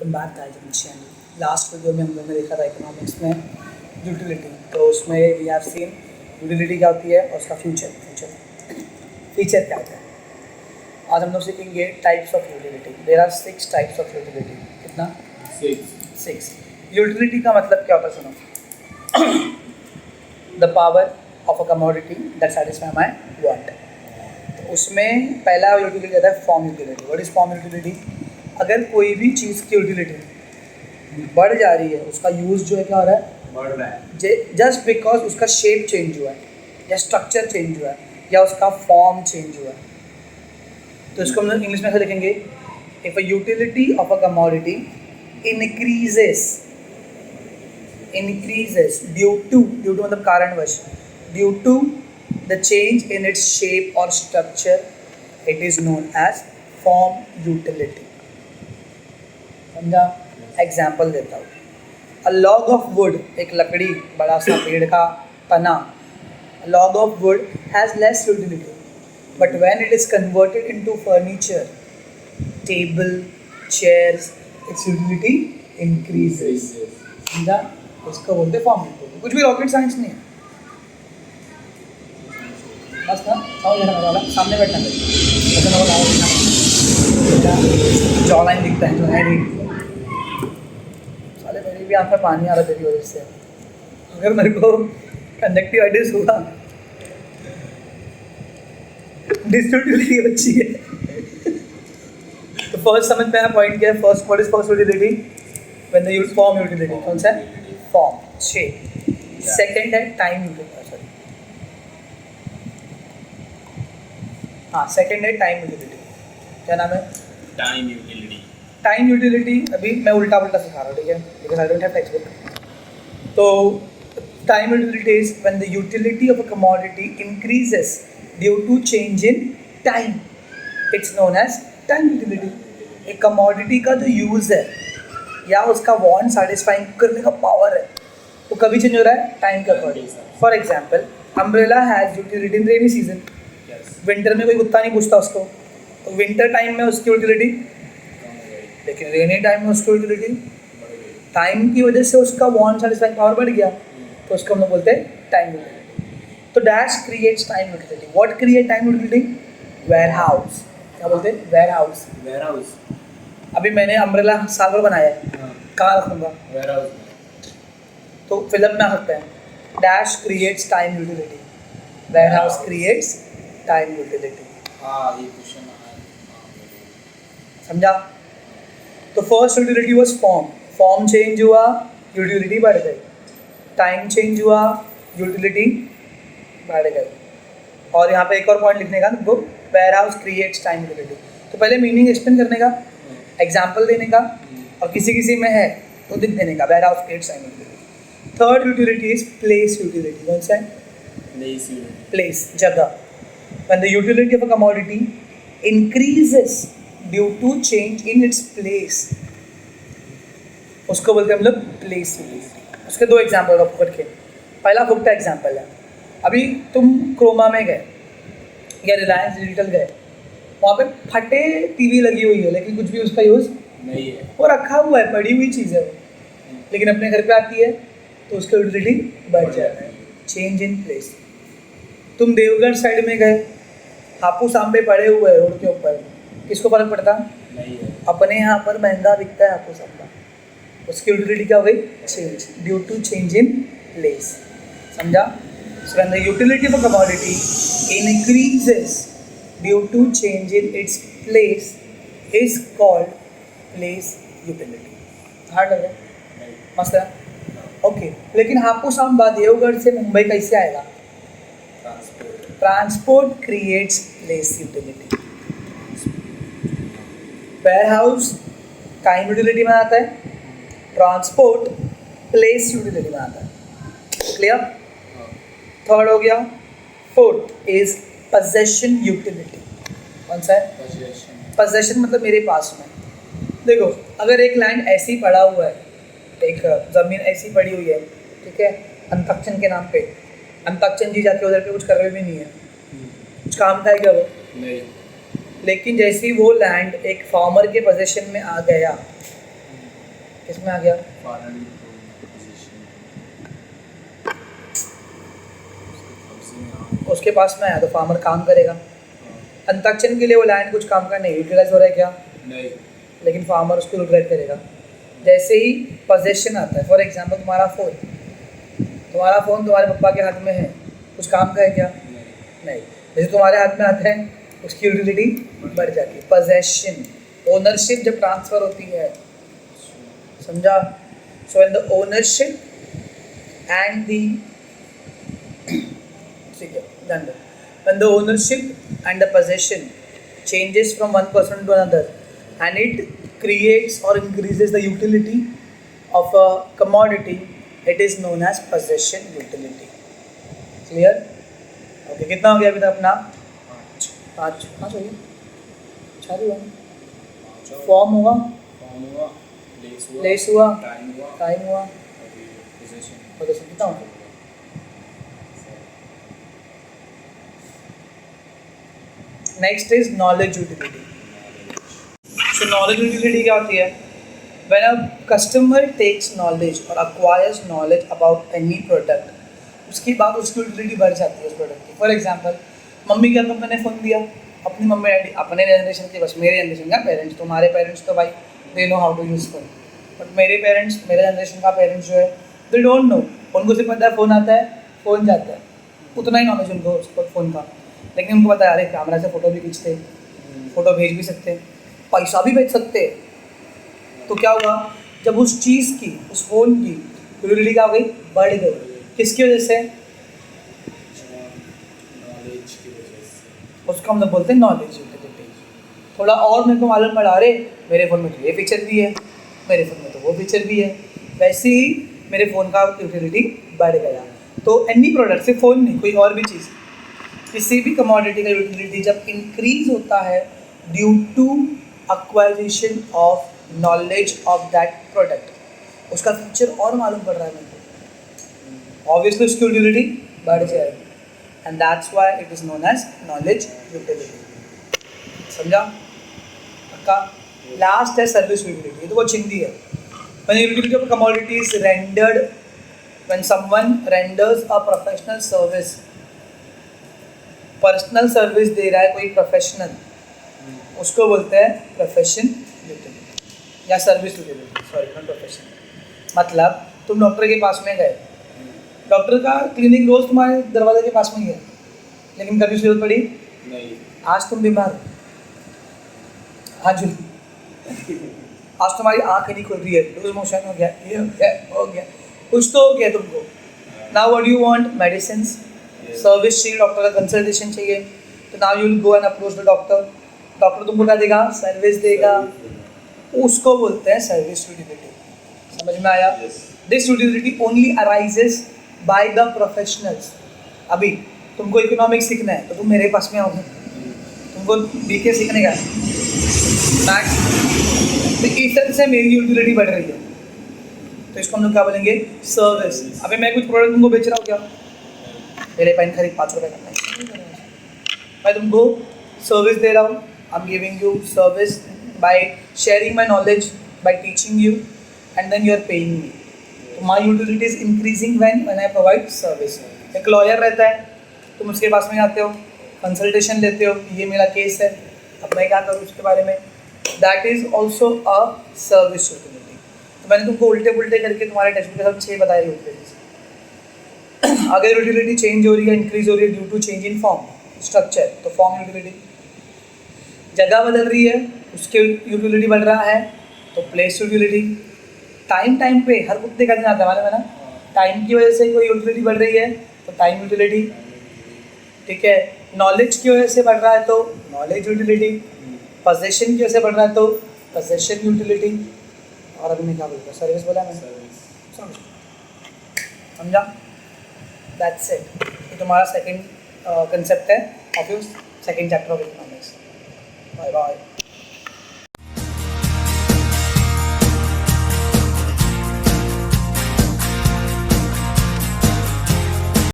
Welcome back guys channel. Last video में हम लोगों ने देखा था इकोनॉमिक्स में यूटिलिटी, तो उसमें वी हैव सीन यूटिलिटी क्या होती है और उसका फीचर क्या होता है। आज हम लोग सीखेंगे types of utility. There are 6 types of utility. कितना? 6। यूटिलिटी का मतलब क्या होता है? सुनो, the power of a commodity that satisfy my want. तो उसमें पहला यूटिलिटी आता है form utility. What is form utility? अगर कोई भी चीज़ की यूटिलिटी बढ़ जा रही है, उसका यूज़ जो है क्या हो रहा है? बढ़ रहा है। जस्ट बिकॉज उसका शेप चेंज हुआ है या स्ट्रक्चर चेंज हुआ है या उसका फॉर्म चेंज हुआ है। तो इसको हम लोग इंग्लिश में ऐसे लिखेंगे, if a utility of a commodity increases due to मतलब कारणवश, due to the change in its shape और structure, it is known as form utility. समझा? एग्जाम्पल देता हूँ। अ लॉग ऑफ वुड, एक लकड़ी, बड़ा सा पेड़ का तना, log of would has less utility, but when it is converted into furniture, table, chairs, it's utility increases. समझा? उसको बोलते फॉर्म यूटिलिटी। कुछ भी रॉकेट साइंस नहीं है, बस ना समझ लेना वाला। सामने बैठना जॉ लाइन दिखता है, जो है नहीं। साले मेरी भी आँख में पानी आ रहा तेरी वजह से। अगर मेरे को कंजक्टिवाइटिस हुआ, डिस्यूटिलिटी अच्छी है। तो फर्स्ट समझ में आया पॉइंट क्या है? First, what is first utility? When they use form utility. कौन सा है? Form, shape. सेकंड है टाइम यूटिलिटी। सॉरी, हाँ, सेकंड है टाइम यूटिलिटी। क्या नाम है? Time utility. टाइम यूटिलिटी अभी मैं उल्टा सिखा रहा हूँ, ठीक है? Because I don't have textbook. तो time utility is when the utility of a commodity increases due to change in time, it's known as time utility. एक कमोडिटी का जो यूज़ है या उसका वांट सेटिस्फाइंग करने का पावर है, वो कभी चेंज हो रहा है? टाइम के according. For example, umbrella has utility in rainy season. Winter में कोई कुत्ता नहीं पूछता उसको, तो विंटर टाइम में उसकी यूटिलिटी, लेकिन रेनी टाइम में उसकी यूटिलिटी, टाइम की वजह से उसका वांट सेटिस्फाइंग पावर बढ़ गया, तो उसको हम लोग बोलते हैं टाइम यूटिलिटी। तो dash creates time utility. What create time utility? Warehouse. क्या बोलते हैं? Warehouse. Warehouse. अभी मैंने अम्ब्रेला साल भर बनाया है, कहाँ रखूँगा? Ware house. तो फिलअप में आ सकते हैं। Dash creates time utility, warehouse creates time utility. हाँ, ये क्वेश्चन समझा? तो first utility was form change हुआ, यूटिलिटी बढ़ गई। टाइम चेंज हुआ, यूटिलिटी बढ़ गई। और यहाँ पे एक और पॉइंट लिखने का तुमको, warehouse creates time utility. तो पहले मीनिंग एक्सप्लेन करने का, एग्जाम्पल देने का, और किसी में है तो लिख देने का, warehouse creates time utility. Third utility is place utility. कौन सा है? Place utility. प्लेस, जगह। When the utility of a commodity increases due to change in its place, उसको बोलते हैं हम लोग प्लेस यूटिलिटी। उसके दो एग्जाम्पल आपको रखे। पहला खुद का एग्जाम्पल है, अभी तुम क्रोमा में गए या रिलायंस डिजिटल गए, वहाँ पे फटे टीवी लगी हुई है, लेकिन कुछ भी उसका यूज़ नहीं है, वो रखा हुआ है, पड़ी हुई चीज़ है वो, लेकिन अपने घर पे आती है तो उसका यूटिलिटी बढ़ जाता है। Change in place. तुम देवगढ़ साइड में गए, हापुस आंबे पड़े हुए हैं रोड के ऊपर, किसको फर्क पड़ता? नहीं है। अपने यहाँ पर महंगा बिकता है हापुस आंबा, उसकी यूटिलिटी क्या हो गई? Change, due to change in place. समझा? So when the utility of a commodity increases due to change in its place is called place utility. Hard लग रहा है? मस्त है? ओके, लेकिन हापुस आंबा देवगढ़ से मुंबई कैसे आएगा? Transport creates place utility. Warehouse time utility में आता है, ट्रांसपोर्ट प्लेस यूटिलिटी में आता है। क्लियर? थर्ड हो गया। Fourth is possession utility. कौन सा है? पोजेशन मतलब मेरे पास में। देखो, अगर एक लैंड ऐसे ही पड़ा हुआ है, एक ज़मीन ऐसी पड़ी हुई है, ठीक है, अंतक्षण के नाम पे, अंताक्षरी जी जाके उधर पे कुछ कर रहे भी नहीं है, कुछ काम का है क्या वो? नहीं। लेकिन जैसे ही वो लैंड एक फार्मर के पोजीशन में आ गया, किसमें आ गया? Farmer position. उसके पास में आया तो फार्मर काम करेगा। अंताक्षण के लिए वो लैंड कुछ काम का नहीं, यूटिलाइज हो रहा है क्या? नहीं। लेकिन फार्मर उसको यूटिलाइज करेगा। जैसे ही पोजेशन आता है, फॉर एग्जांपल तुम्हारा फ़ोन तुम्हारे पापा के हाथ में है, कुछ काम का है क्या? नहीं। जैसे तुम्हारे हाथ में आता है, उसकी यूटिलिटी बढ़ जाती है। पोजेशन, ओनरशिप जब ट्रांसफ़र होती है, समझा? So when the ownership and the when the ownership and the possession changes from one person to another and it creates or increases the utility of a commodity, it is known as possession utility. Clear? Okay, कितना हो गया अभी तक अपना? पाँच हो गया। चार हुआ, फॉर्म हुआ, प्लेस हुआ, टाइम हुआ, पोजेशन कितना हो गया? Next is knowledge utility. So knowledge utility क्या होती है? When a customer takes knowledge or acquires knowledge about any product, उसके बाद उसकी utility बढ़ जाती है उस product की। For example, मम्मी क्या तुम मैंने फ़ोन दिया, अपनी मम्मी डैडी अपने जनरेशन के, बस मेरे जनरेशन का पेरेंट्स, तुम्हारे पेरेंट्स तो भाई they know how to use phone, but मेरे पेरेंट्स, मेरे जनरेशन का पेरेंट्स जो है, दे डोंट नो। उनको सिर्फ पता है फ़ोन आता है, फ़ोन जाता है, उतना ही नॉलेज उनको उसको फ़ोन का। लेकिन उनको पता है अरे कैमरा से फ़ोटो भी खींचते, फ़ोटो भेज भी सकते, पैसा भी भेज सकते। तो क्या हुआ, जब उस चीज़ की, उस फ़ोन की यूटिलिटी क्या हो गई? बढ़ गई। किसकी वजह से? नॉलेज की वजह से। उसको हम लोग बोलते हैं नॉलेज यूटिलिटी। थोड़ा और मेरे को मालूम पड़ा, अरे मेरे फ़ोन में तो ये फीचर भी है, मेरे फ़ोन में तो वो फीचर भी है, वैसे ही मेरे फ़ोन का यूटिलिटी बढ़ गया। तो एनी प्रोडक्ट, सिर्फ फ़ोन नहीं, कोई और भी चीज़, किसी भी कमोडिटी का यूटिलिटी जब इंक्रीज होता है due to acquisition of knowledge of that product, उसका फीचर और मालूम पड़ रहा है मेरे को, ऑब्वियसली उसकी यूटिलिटी बढ़ जाएगी, and that's why it is known as knowledge utility. समझा? पक्का? लास्ट है सर्विस यूटिलिटी। ये तो बहुत चिंदी है। When utility of commodity is rendered, when someone renders a professional service, personal service दे रहा है कोई प्रोफेशनल, उसको बोलते हैं प्रोफेशन यूटिलिटी या service utility, sorry not profession. मतलब तुम डॉक्टर के पास में गए, डॉक्टर का क्लिनिक रोज तुम्हारे दरवाजे के पास में ही है, लेकिन कभी जरूरत पड़ी नहीं। आज तुम बीमार, हाँ जी, आज तुम्हारी आँख नहीं खुल रही है, लूज मोशन हो गया, ये हो गया, कुछ तो हो गया तुमको। Now what you want? Medicines, service चाहिए, डॉक्टर का कंसल्टेशन चाहिए, तो now you will go and approach the doctor. Doctor तुमको क्या देगा? सर्विस देगा, उसको बोलते हैं सर्विस यूटिलिटी। समझ में आया? This utility only arises by the professionals. अभी तुमको इकोनॉमिक्स सीखना है तो तुम मेरे पास में आओगे, तुमको बीके सीखने का मैथ्स, तो इस तरह से मेरी यूटिलिटी बढ़ रही है, तो इसको हम लोग क्या बोलेंगे? सर्विस। अभी मैं कुछ प्रोडक्ट तुमको बेच रहा हूँ, क्या मेरे पेन खरीद 5 रुपये का, मैं तुमको सर्विस दे रहा हूँ, I am giving you service by sharing my knowledge, by teaching you, and then you are paying me. तो my utility is increasing when I provide service. एक लॉयर रहता है, तुम उसके पास में आते हो, कंसल्टेशन लेते हो, ये मेरा केस है, अब मैं क्या करूँ उसके बारे में, that is also a service utility. तो मैंने तुमको उल्टे पुल्टे करके तुम्हारे टेक्स्ट के साथ 6 बताए यूटिलिटीज। अगर यूटिलिटी चेंज हो रही है, इंक्रीज हो रही है due to change in form structure, तो फॉर्म यूटिलिटी। जगह बदल रही है, उसके यूटिलिटी बढ़ रहा है, तो प्लेस यूटिलिटी। टाइम पे हर कुत्ते का दिन आता है, मालूम है ना? टाइम की वजह से कोई यूटिलिटी बढ़ रही है तो टाइम यूटिलिटी, ठीक है। नॉलेज की वजह से बढ़ रहा है तो नॉलेज यूटिलिटी, पोजेशन की वजह से बढ़ रहा है तो पोजेशन यूटिलिटी, और अभी मैं क्या बोलता हूँ? सर्विस बोला मैंने, समझा? That's it. ये तुम्हारा सेकंड कंसेप्ट है of your second chapter of economics. Bye bye.